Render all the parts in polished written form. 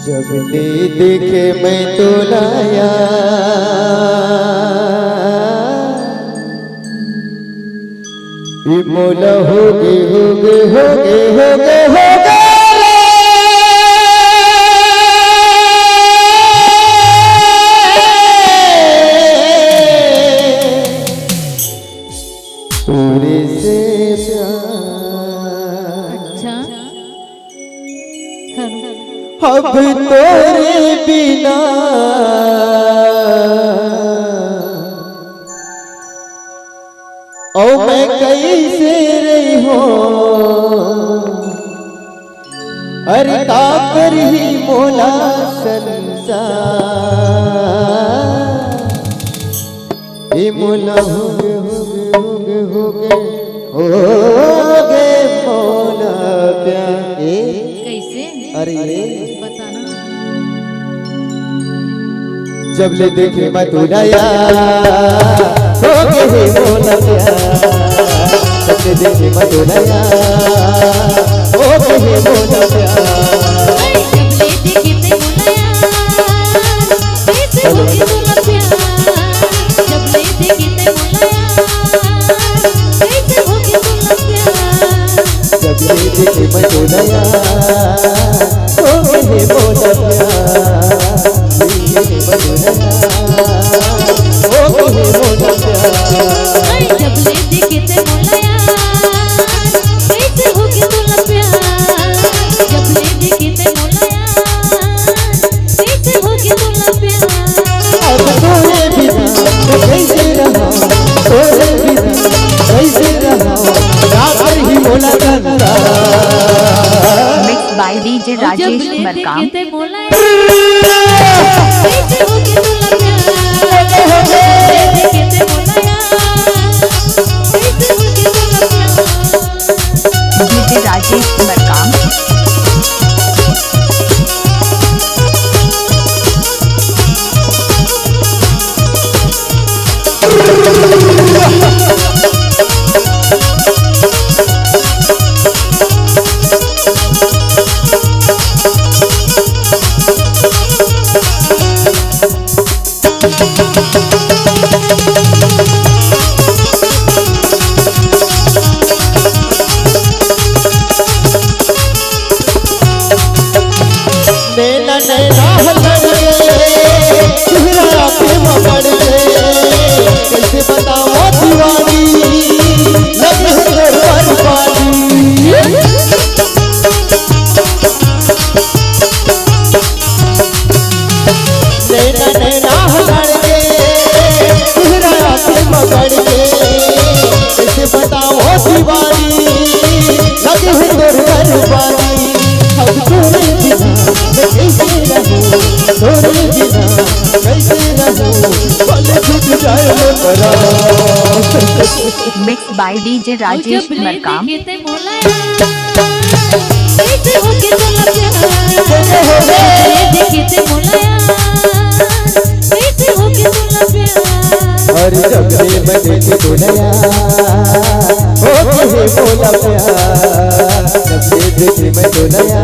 जब ले देखे मैं तो लाया मोला हो गे हो गे हो गे हो गे हो गे तोरे से अब तोरे बिना ओ मैं कैसे रही हूँ अरे का कर ही मोला संसार ये मोला हो गे हो गे हो गे हो गे हो गे मोला प्यार कैसे अरे बताना जब ले देखे मैं तो नया हो गए मोला प्यार जब ले देखे मैं तो नया हो गए मोला प्यार जब ले देखे ते मोला जब ले देखे मैं तो नया हो गए मोला प्यार Mixed by DJ Rajesh Markam. DJ Rajesh Markam. कैसे बताओ दीवानी लगे नैना नैना हलड़ के चेहरा पे मगड़ के कैसे बताओ दीवानी लगे दरबारी हम तोरे बिना कैसे रहूं तोरे बिना कैसे रहूं Mixed by DJ Rajesh Markam. और जब ले मैं देखे तो नया हो गए मोला प्यार जब ले देखे मैं तो नया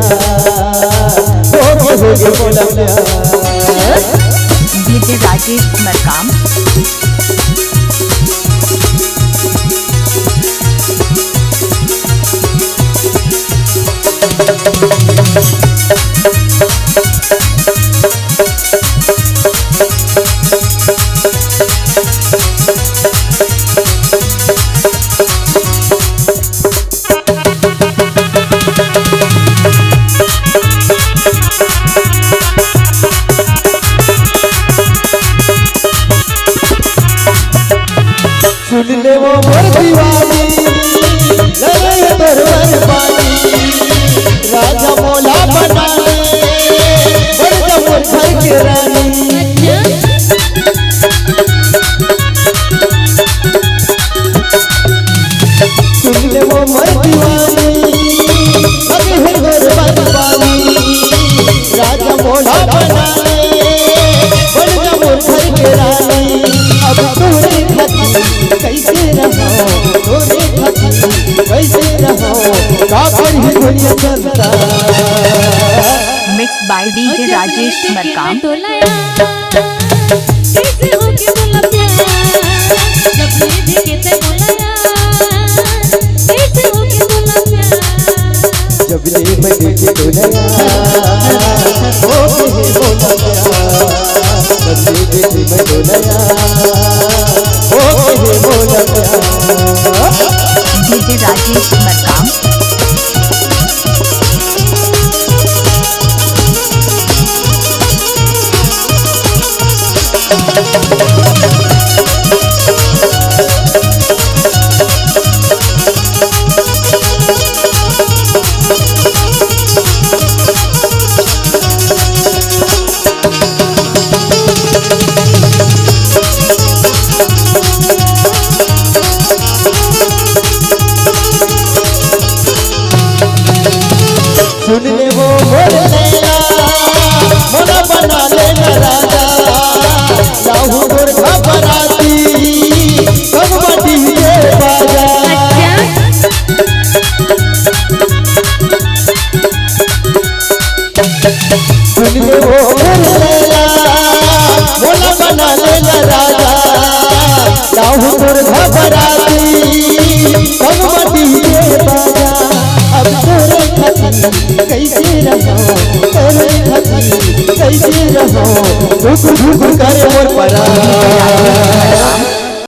हो गए मोला प्यार DJ Rajesh Markam. सुन ले वो मोर दीवानी लगे दरबारी राजा मोला बना ले बाय डीजे राजेश मरकाम। कैसे होके बोला प्यार जब ले देखे ते बोला यार कैसे होके बोला प्यार जब ले मैं देखे तो नया होके बोला प्यार जब ले देखे मैं तो नया होके बोला प्यार डीजे राजेश मरकाम। सुन ले वो बोल लेना मोना बना लेना राजा लाहू गोरखा बराती कब बटी ये बाजा सुन ले वो बोल लेना मोना बना लेना राजा लाहू गोरखा बराती कब बटी ये बाजा अब तोरे खातिर कैसे रहो तोरे खातिर कैसे रहो दुख दुख करे मोर परा